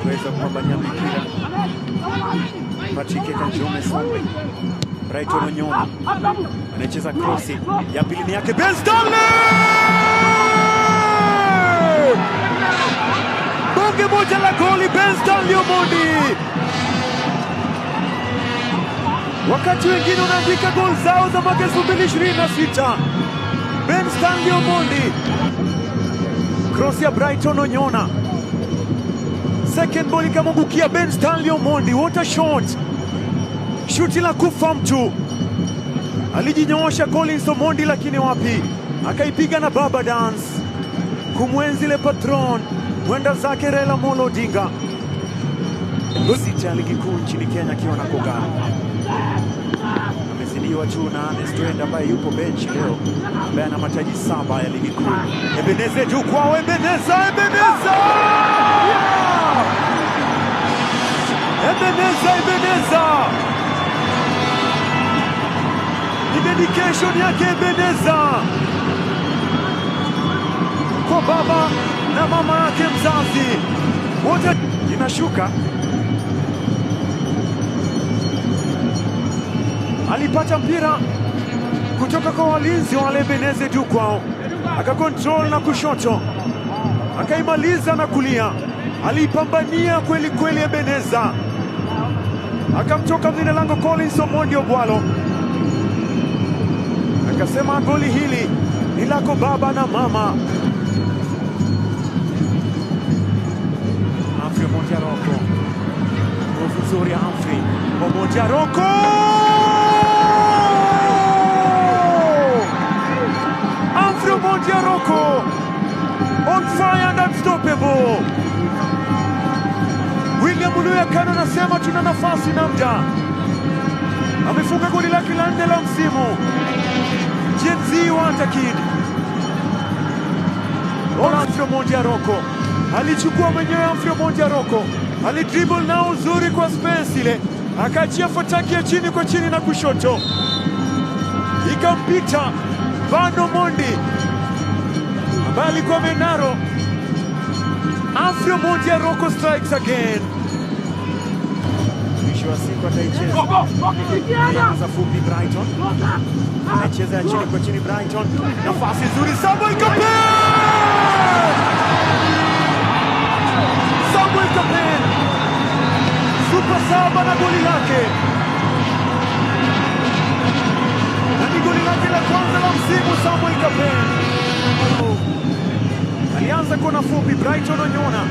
weza kupambania mpira. Patrick Kanjome Sombe, Brighton Onyona anacheza krosi ya pili, ni yake Ben Stanley, bonge moja la goli Ben Stanley Omondi. Wakati wengine wanaandika gol zao za mwaka 2026, Ben Stanley Omondi, cross ya Brighton Onyona, second ball ikamwangukia Ben Stanley Omondi. What a shot! Shuti la kufa mtu, alijinyoosha Collins Omondi, lakini wapi, akaipiga na baba dance kumwenzi le patron mwenda zake Raila Amolo Odinga. Sita ya ligi kuu nchini Kenya akiwa na Kogalo, amezidiwa tu na Ernest ambaye yupo benchi leo, ambaye ana mataji 7 ya ligi kuu. Ebeneze juu kwao, Ebeneza ni dedication yake Ebeneza kwa baba na mama yake mzazi, wote inashuka. Alipata mpira kutoka kwa walinzi wale Ebeneze juu kwao, akakontrol na kushoto, akaimaliza na kulia. Alipambania kweli kweli Ebeneza, akamtoka mlinda lango Collins Omondi Obwalo, akasema goli hili ni lako baba na mama. Humphrey Omondi Aroko, nguvu nzuri ya Humphrey Omondi Aroko, Humphrey Omondi Aroko on fire and unstoppable. William Muluyakano anasema tuna nafasi na muda. Amefunga goli lake la 4 la msimu. Gen Z Wonder Kid. Humphrey Omondi Aroko alichukua mwenyewe. Humphrey Omondi Aroko alidribble na uzuri kwa space ile, akaachia fataki ya chini kwa chini na kushoto, ikampita Van Omondi ambaye alikuwa menaro. Humphrey Omondi Aroko strikes again. Mwisho wa siku ataicheza za fupi Brighton, anacheza ya chini kwa chini Brighton, nafasi nzuri Samuel Kapen, super saba na goli lake, na ni goli lake la kwanza la msimu. Samuel Kapen alianza kona fupi Brighton Onyona,